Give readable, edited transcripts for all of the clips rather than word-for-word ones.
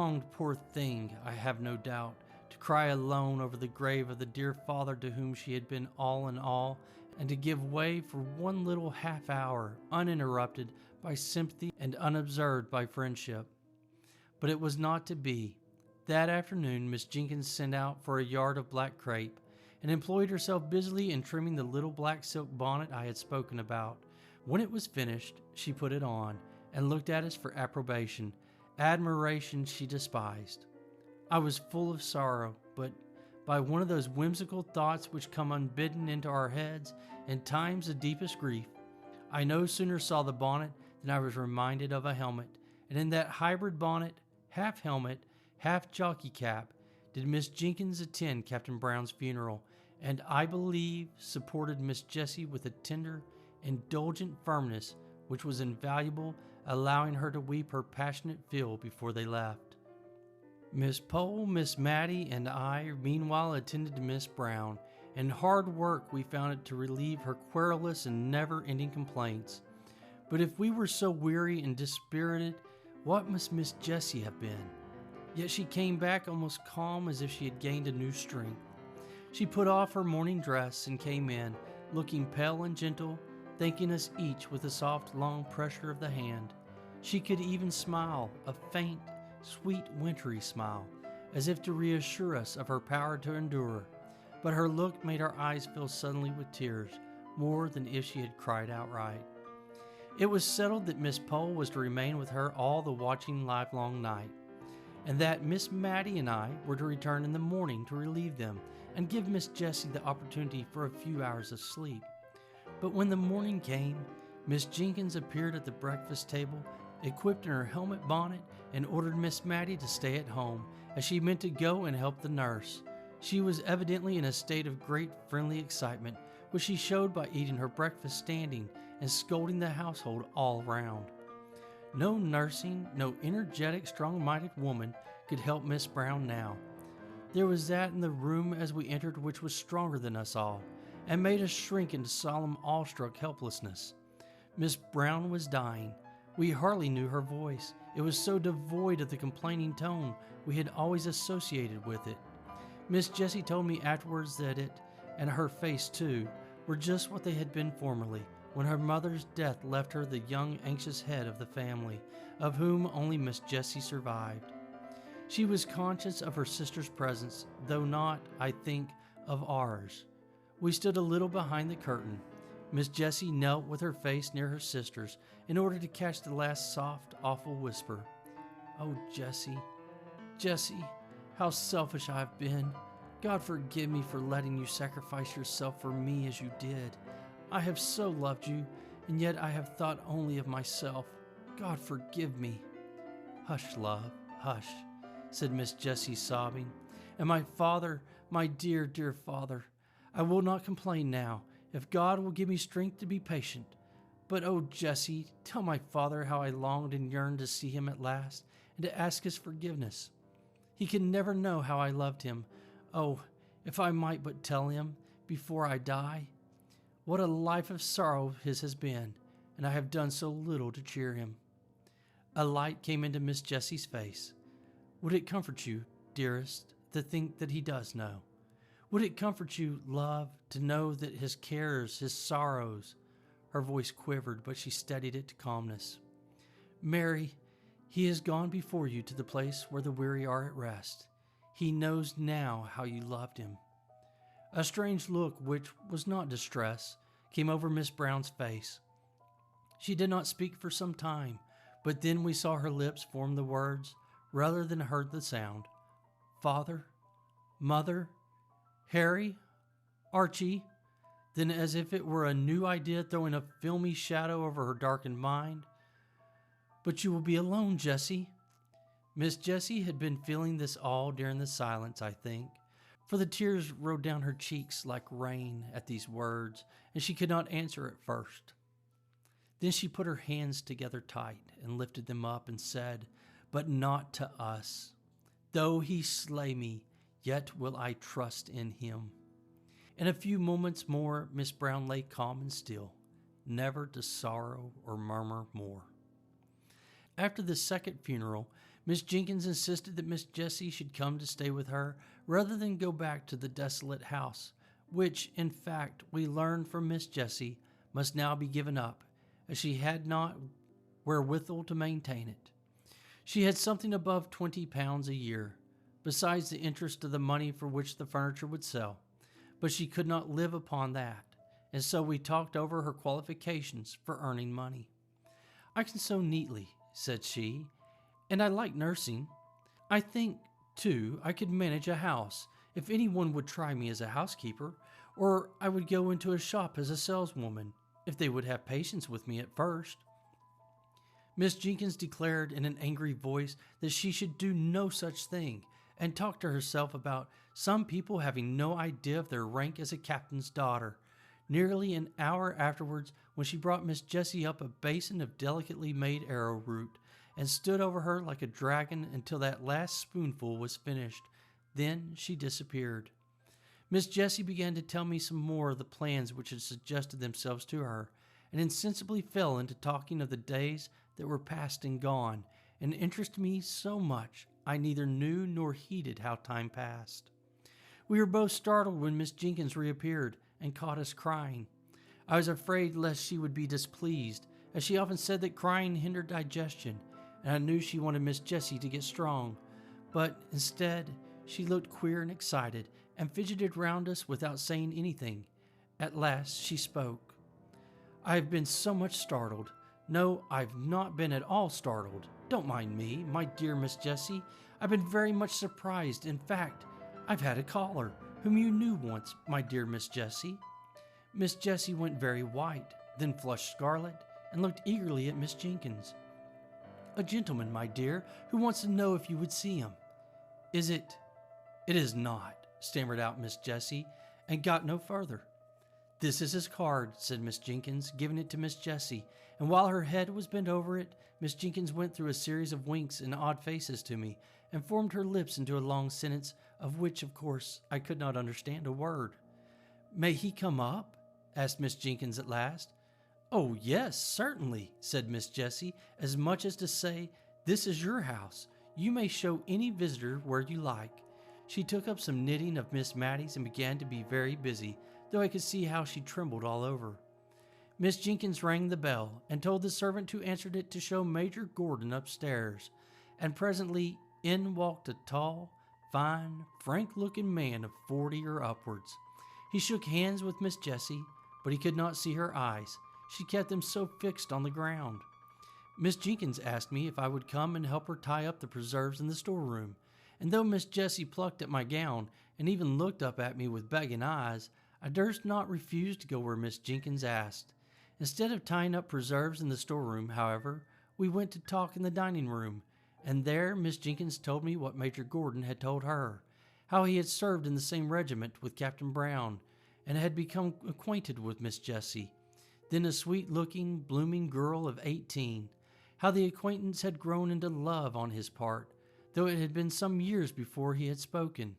Longed, poor thing, I have no doubt, to cry alone over the grave of the dear father to whom she had been all in all, and to give way for one little half hour, uninterrupted by sympathy and unobserved by friendship. But it was not to be. That afternoon, Miss Jenkins sent out for a yard of black crepe, and employed herself busily in trimming the little black silk bonnet I had spoken about. When it was finished, she put it on, and looked at us for approbation. Admiration she despised. I was full of sorrow, but by one of those whimsical thoughts which come unbidden into our heads in times of deepest grief, I no sooner saw the bonnet than I was reminded of a helmet, and in that hybrid bonnet, half helmet, half jockey cap, did Miss Jenkins attend Captain Brown's funeral, and I believe supported Miss Jessie with a tender, indulgent firmness which was invaluable, allowing her to weep her passionate fill before they left. Miss Pole, Miss Mattie, and I meanwhile attended to Miss Brown, and hard work we found it to relieve her querulous and never-ending complaints. But if we were so weary and dispirited, what must Miss Jessie have been? Yet she came back almost calm, as if she had gained a new strength. She put off her morning dress and came in, looking pale and gentle, thanking us each with a soft, long pressure of the hand. She could even smile, a faint, sweet, wintry smile, as if to reassure us of her power to endure. But her look made our eyes fill suddenly with tears, more than if she had cried outright. It was settled that Miss Pole was to remain with her all the watching livelong night, and that Miss Mattie and I were to return in the morning to relieve them and give Miss Jessie the opportunity for a few hours of sleep. But when the morning came, Miss Jenkins appeared at the breakfast table, equipped in her helmet bonnet, and ordered Miss Mattie to stay at home, as she meant to go and help the nurse. She was evidently in a state of great friendly excitement, which she showed by eating her breakfast standing and scolding the household all round. No nursing, no energetic, strong-minded woman could help Miss Brown now. There was that in the room as we entered which was stronger than us all, and made us shrink into solemn, awestruck helplessness. Miss Brown was dying. We hardly knew her voice. It was so devoid of the complaining tone we had always associated with it. Miss Jessie told me afterwards that it, and her face too, were just what they had been formerly, when her mother's death left her the young, anxious head of the family, of whom only Miss Jessie survived. She was conscious of her sister's presence, though not, I think, of ours. We stood a little behind the curtain. Miss Jessie knelt with her face near her sister's in order to catch the last soft, awful whisper. "Oh, Jessie, Jessie, how selfish I have been. God forgive me for letting you sacrifice yourself for me as you did. I have so loved you, and yet I have thought only of myself. God forgive me." "Hush, love, hush," said Miss Jessie, sobbing. "And my father, my dear, dear father, I will not complain now, if God will give me strength to be patient. But, oh, Jessie, tell my father how I longed and yearned to see him at last, and to ask his forgiveness. He can never know how I loved him. Oh, if I might but tell him, before I die. What a life of sorrow his has been, and I have done so little to cheer him." A light came into Miss Jessie's face. "Would it comfort you, dearest, to think that he does know? Would it comfort you, love, to know that his cares, his sorrows—" Her voice quivered, but she steadied it to calmness. "Mary, he has gone before you to the place where the weary are at rest. He knows now how you loved him." A strange look, which was not distress, came over Miss Brown's face. She did not speak for some time, but then we saw her lips form the words, rather than heard the sound. "Father, Mother, Harry, Archie." Then, as if it were a new idea throwing a filmy shadow over her darkened mind, "But you will be alone, Jessie." Miss Jessie had been feeling this all during the silence, I think, for the tears rode down her cheeks like rain at these words, and she could not answer at first. Then she put her hands together tight and lifted them up and said, "But not to us. Though he slay me, yet will I trust in him." In a few moments more, Miss Brown lay calm and still, never to sorrow or murmur more. After the second funeral, Miss Jenkins insisted that Miss Jessie should come to stay with her rather than go back to the desolate house, which, in fact, we learned from Miss Jessie must now be given up, as she had not wherewithal to maintain it. She had something above £20 a year, besides the interest of the money for which the furniture would sell, but she could not live upon that, and so we talked over her qualifications for earning money. "I can sew neatly," said she, "and I like nursing. I think, too, I could manage a house if anyone would try me as a housekeeper, or I would go into a shop as a saleswoman, if they would have patience with me at first." Miss Jenkins declared in an angry voice that she should do no such thing, and talked to herself about some people having no idea of their rank as a captain's daughter. Nearly an hour afterwards, when she brought Miss Jessie up a basin of delicately made arrowroot, and stood over her like a dragon until that last spoonful was finished, then she disappeared. Miss Jessie began to tell me some more of the plans which had suggested themselves to her, and insensibly fell into talking of the days that were past and gone, and interested me so much I neither knew nor heeded how time passed. We were both startled when Miss Jenkins reappeared and caught us crying. I was afraid lest she would be displeased, as she often said that crying hindered digestion, and I knew she wanted Miss Jessie to get strong. But instead, she looked queer and excited, and fidgeted round us without saying anything. At last she spoke. "I have been so much startled. No, I've not been at all startled. Don't mind me, my dear Miss Jessie. I've been very much surprised. In fact, I've had a caller, whom you knew once, my dear Miss Jessie." Miss Jessie went very white, then flushed scarlet, and looked eagerly at Miss Jenkins. "A gentleman, my dear, who wants to know if you would see him." "Is it—" "It is not," stammered out Miss Jessie, and got no further. "This is his card," said Miss Jenkins, giving it to Miss Jessie, and while her head was bent over it, Miss Jenkins went through a series of winks and odd faces to me, and formed her lips into a long sentence, of which, of course, I could not understand a word. "May he come up?" asked Miss Jenkins at last. "Oh, yes, certainly," said Miss Jessie, as much as to say, "This is your house. You may show any visitor where you like." She took up some knitting of Miss Mattie's and began to be very busy, though I could see how she trembled all over. Miss Jenkins rang the bell and told the servant who answered it to show Major Gordon upstairs, and presently in walked a tall, fine, frank-looking man of 40 or upwards. He shook hands with Miss Jessie, but he could not see her eyes. She kept them so fixed on the ground. Miss Jenkins asked me if I would come and help her tie up the preserves in the storeroom, and though Miss Jessie plucked at my gown and even looked up at me with begging eyes, I durst not refuse to go where Miss Jenkins asked. Instead of tying up preserves in the storeroom, however, we went to talk in the dining room, and there Miss Jenkins told me what Major Gordon had told her, how he had served in the same regiment with Captain Brown, and had become acquainted with Miss Jessie, then a sweet-looking, blooming girl of 18, how the acquaintance had grown into love on his part, though it had been some years before he had spoken,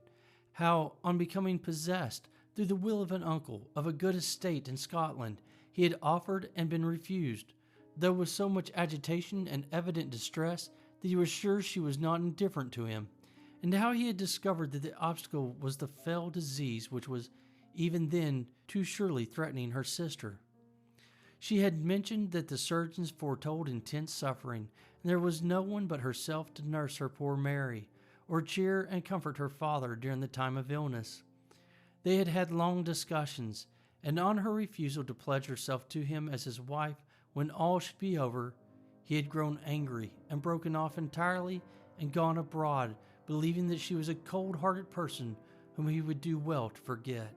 how, on becoming possessed, through the will of an uncle, of a good estate in Scotland, he had offered and been refused, though with so much agitation and evident distress that he was sure she was not indifferent to him, and how he had discovered that the obstacle was the fell disease which was even then too surely threatening her sister. She had mentioned that the surgeons foretold intense suffering, and there was no one but herself to nurse her poor Mary, or cheer and comfort her father during the time of illness. They had had long discussions, and on her refusal to pledge herself to him as his wife when all should be over, he had grown angry and broken off entirely and gone abroad, believing that she was a cold-hearted person whom he would do well to forget.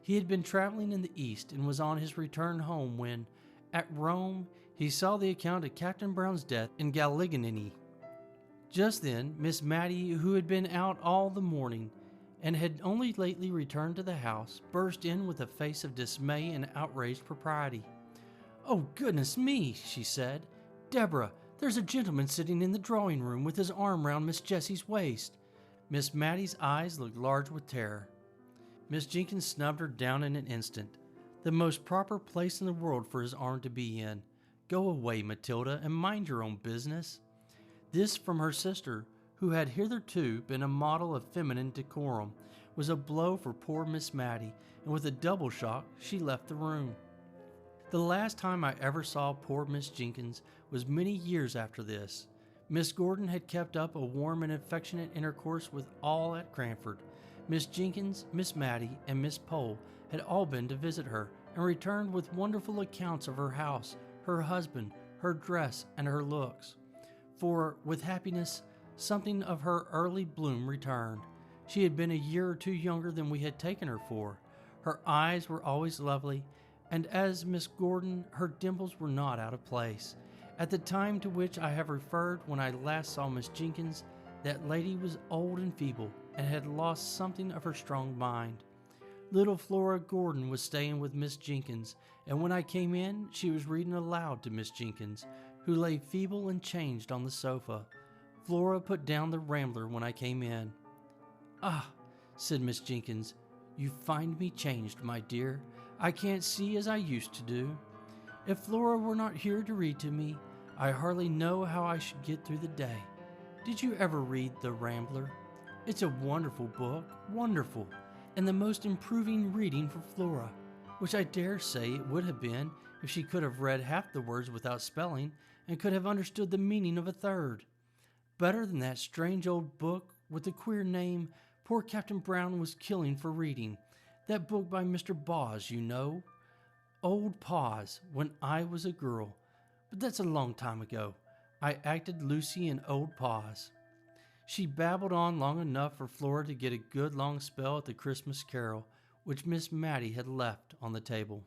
He had been traveling in the East and was on his return home when, at Rome, he saw the account of Captain Brown's death in Gallignani. Just then, Miss Mattie, who had been out all the morning and had only lately returned to the house, burst in with a face of dismay and outraged propriety. "Oh, goodness me," she said. "Deborah, there's a gentleman sitting in the drawing-room with his arm round Miss Jessie's waist." Miss Mattie's eyes looked large with terror. Miss Jenkins snubbed her down in an instant. "The most proper place in the world for his arm to be in. Go away, Matilda, and mind your own business." This from her sister, who had hitherto been a model of feminine decorum, was a blow for poor Miss Mattie, and with a double shock she left the room. The last time I ever saw poor Miss Jenkins was many years after this. Miss Gordon had kept up a warm and affectionate intercourse with all at Cranford. Miss Jenkins, Miss Mattie, and Miss Pole had all been to visit her, and returned with wonderful accounts of her house, her husband, her dress, and her looks. For, with happiness, something of her early bloom returned. She had been a year or two younger than we had taken her for. Her eyes were always lovely, and as Miss Gordon, her dimples were not out of place. At the time to which I have referred when I last saw Miss Jenkins, that lady was old and feeble, and had lost something of her strong mind. Little Flora Gordon was staying with Miss Jenkins, and when I came in, she was reading aloud to Miss Jenkins, who lay feeble and changed on the sofa. Flora put down the Rambler when I came in. "Ah," said Miss Jenkins, "you find me changed, my dear. I can't see as I used to do. If Flora were not here to read to me, I hardly know how I should get through the day. Did you ever read the Rambler? It's a wonderful book, wonderful, and the most improving reading for Flora, which I dare say it would have been if she could have read half the words without spelling, and could have understood the meaning of a third. Better than that strange old book with the queer name poor Captain Brown was killing for reading. That book by Mr. Boz, you know. Old Paws, when I was a girl. But that's a long time ago. I acted Lucy in Old Paws." She babbled on long enough for Flora to get a good long spell at the Christmas carol, which Miss Mattie had left on the table.